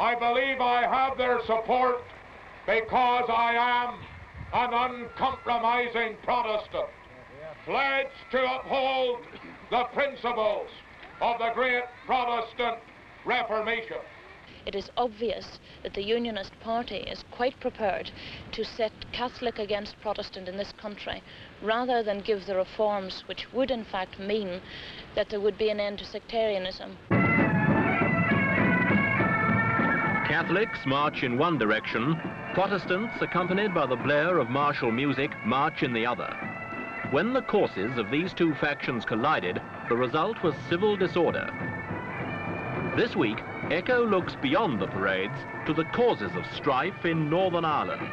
I believe I have their support because I am an uncompromising Protestant, pledged to uphold the principles of the great Protestant Reformation. It is obvious that the Unionist Party is quite prepared to set Catholic against Protestant in this country, rather than give the reforms which would in fact mean that there would be an end to sectarianism. Catholics march in one direction, Protestants, accompanied by the blare of martial music, march in the other. When the courses of these two factions collided, the result was civil disorder. This week, Echo looks beyond the parades to the causes of strife in Northern Ireland.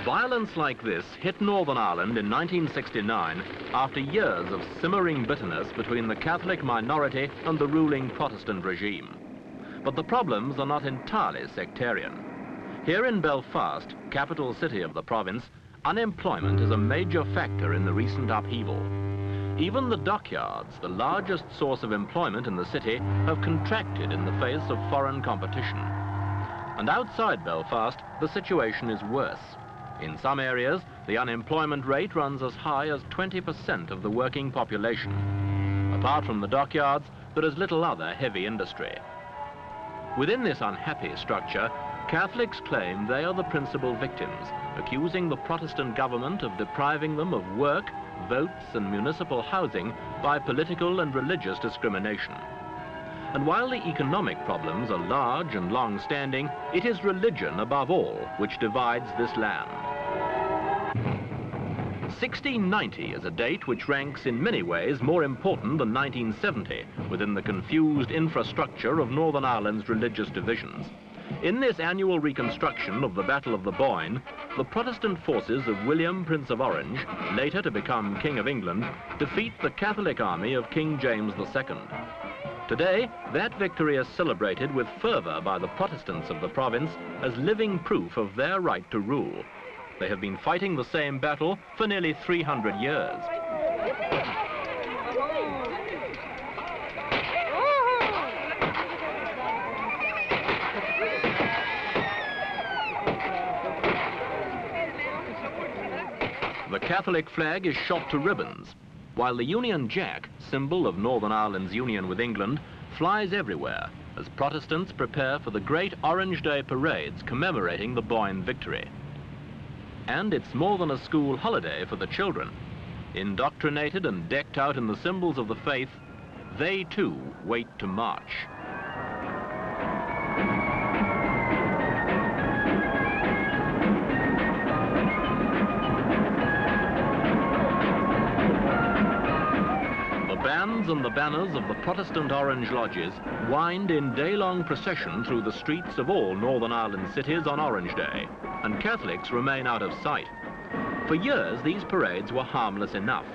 Violence like this hit Northern Ireland in 1969 after years of simmering bitterness between the Catholic minority and the ruling Protestant regime. But the problems are not entirely sectarian. Here in Belfast, capital city of the province, unemployment is a major factor in the recent upheaval. Even the dockyards, the largest source of employment in the city, have contracted in the face of foreign competition. And outside Belfast, the situation is worse. In some areas, the unemployment rate runs as high as 20% of the working population. Apart from the dockyards, there is little other heavy industry. Within this unhappy structure, Catholics claim they are the principal victims, accusing the Protestant government of depriving them of work, votes and municipal housing by political and religious discrimination. And while the economic problems are large and long-standing, it is religion above all which divides this land. 1690 is a date which ranks in many ways more important than 1970 within the confused infrastructure of Northern Ireland's religious divisions. In this annual reconstruction of the Battle of the Boyne, the Protestant forces of William, Prince of Orange, later to become King of England, defeat the Catholic army of King James II. Today, that victory is celebrated with fervour by the Protestants of the province as living proof of their right to rule. They have been fighting the same battle for nearly 300 years. The Catholic flag is shot to ribbons, while the Union Jack, symbol of Northern Ireland's union with England, flies everywhere as Protestants prepare for the great Orange Day parades commemorating the Boyne victory. And it's more than a school holiday for the children. Indoctrinated and decked out in the symbols of the faith, they too wait to march. The bands and the banners of the Protestant Orange Lodges wind in day-long procession through the streets of all Northern Ireland cities on Orange Day, and Catholics remain out of sight. For years, these parades were harmless enough.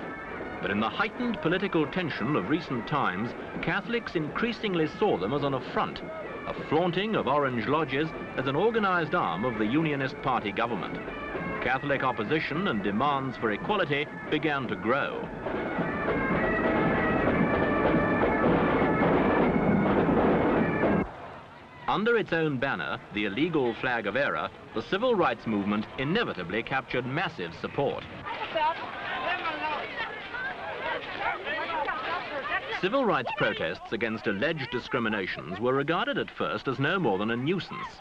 But in the heightened political tension of recent times, Catholics increasingly saw them as an affront, a flaunting of Orange Lodges as an organized arm of the Unionist Party government. Catholic opposition and demands for equality began to grow. Under its own banner, the illegal flag of error, the civil rights movement inevitably captured massive support. Civil rights protests against alleged discriminations were regarded at first as no more than a nuisance.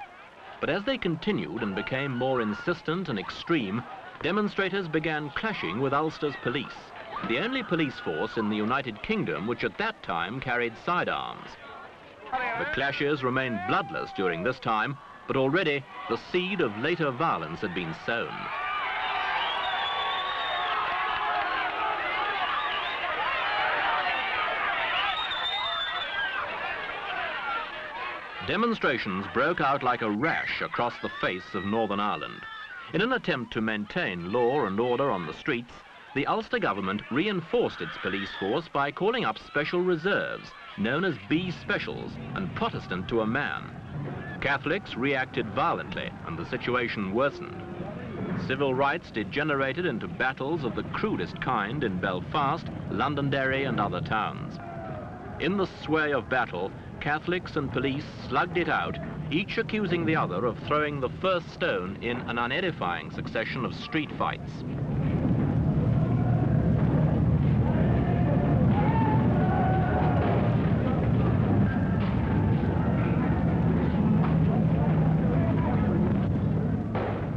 But as they continued and became more insistent and extreme, demonstrators began clashing with Ulster's police, the only police force in the United Kingdom which at that time carried sidearms. The clashes remained bloodless during this time, but already the seed of later violence had been sown. Demonstrations broke out like a rash across the face of Northern Ireland. In an attempt to maintain law and order on the streets, the Ulster government reinforced its police force by calling up special reserves, known as B Specials, and Protestant to a man. Catholics reacted violently and the situation worsened. Civil rights degenerated into battles of the crudest kind in Belfast, Londonderry and other towns. In the sway of battle, Catholics and police slugged it out, each accusing the other of throwing the first stone in an unedifying succession of street fights.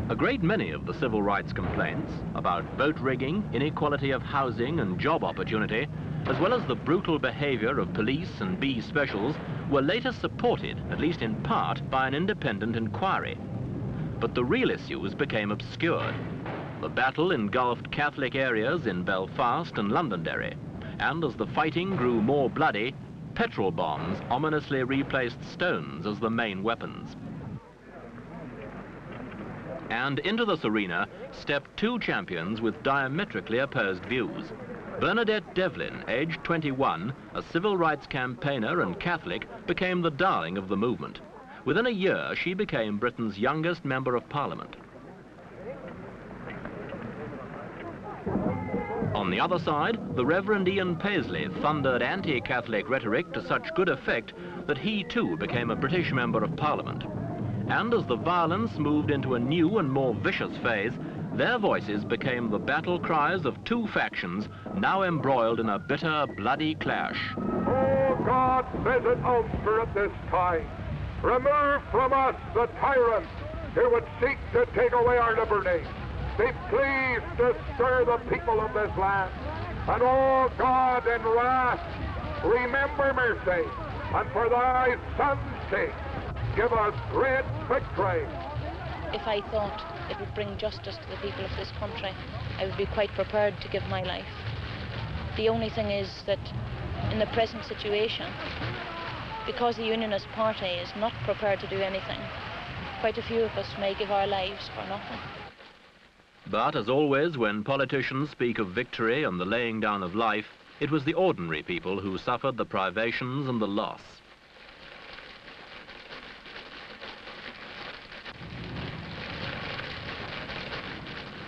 A great many of the civil rights complaints about boat rigging, inequality of housing and job opportunity, as well as the brutal behavior of police and B specials, were later supported, at least in part, by an independent inquiry. But the real issues became obscured. The battle engulfed Catholic areas in Belfast and Londonderry, and as the fighting grew more bloody, petrol bombs ominously replaced stones as the main weapons. And into this arena stepped two champions with diametrically opposed views. Bernadette Devlin, aged 21, a civil rights campaigner and Catholic, became the darling of the movement. Within a year, she became Britain's youngest Member of Parliament. On the other side, the Reverend Ian Paisley thundered anti-Catholic rhetoric to such good effect that he too became a British Member of Parliament. And as the violence moved into a new and more vicious phase, their voices became the battle cries of two factions now embroiled in a bitter, bloody clash. Oh, God, visit Ulster at this time. Remove from us the tyrants who would seek to take away our liberty. Be pleased to stir the people of this land. And, oh, God, in wrath, remember mercy, and for thy Son's sake, give us great victory. If I thought it would bring justice to the people of this country, I would be quite prepared to give my life. The only thing is that in the present situation, because the Unionist Party is not prepared to do anything, quite a few of us may give our lives for nothing. But as always, when politicians speak of victory and the laying down of life, it was the ordinary people who suffered the privations and the loss.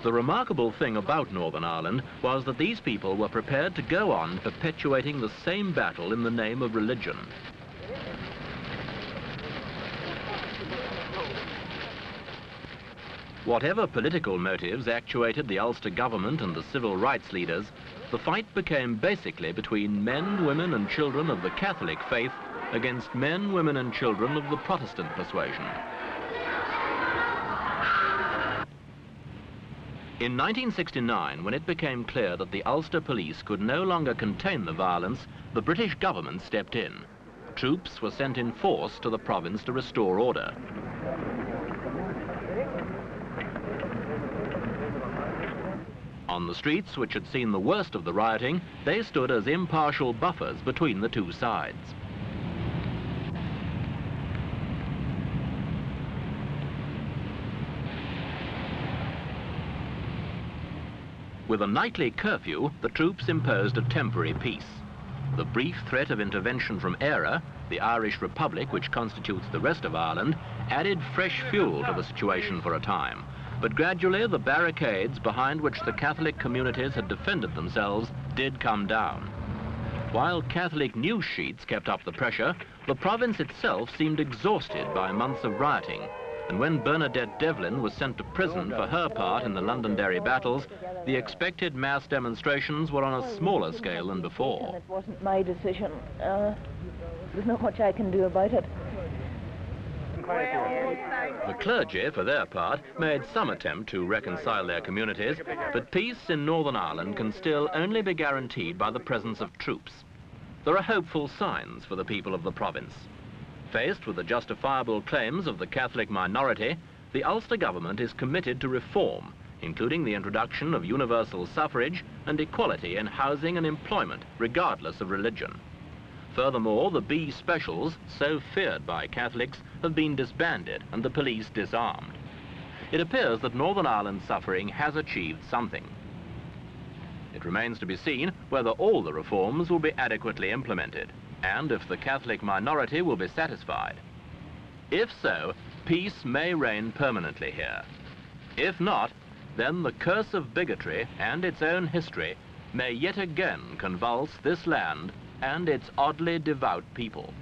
The remarkable thing about Northern Ireland was that these people were prepared to go on perpetuating the same battle in the name of religion. Whatever political motives actuated the Ulster government and the civil rights leaders, the fight became basically between men, women and children of the Catholic faith against men, women and children of the Protestant persuasion. In 1969, when it became clear that the Ulster police could no longer contain the violence, the British government stepped in. Troops were sent in force to the province to restore order. On the streets, which had seen the worst of the rioting, they stood as impartial buffers between the two sides. With a nightly curfew, the troops imposed a temporary peace. The brief threat of intervention from Éire, the Irish Republic which constitutes the rest of Ireland, added fresh fuel to the situation for a time. But gradually the barricades behind which the Catholic communities had defended themselves did come down. While Catholic news sheets kept up the pressure, the province itself seemed exhausted by months of rioting. And when Bernadette Devlin was sent to prison for her part in the Londonderry battles, the expected mass demonstrations were on a smaller scale than before. It wasn't my decision. There's not much I can do about it. The clergy, for their part, made some attempt to reconcile their communities, but peace in Northern Ireland can still only be guaranteed by the presence of troops. There are hopeful signs for the people of the province. Faced with the justifiable claims of the Catholic minority, the Ulster government is committed to reform, including the introduction of universal suffrage and equality in housing and employment, regardless of religion. Furthermore, the B specials, so feared by Catholics, have been disbanded and the police disarmed. It appears that Northern Ireland's suffering has achieved something. It remains to be seen whether all the reforms will be adequately implemented, and if the Catholic minority will be satisfied. If so, peace may reign permanently here. If not, then the curse of bigotry and its own history may yet again convulse this land and its oddly devout people.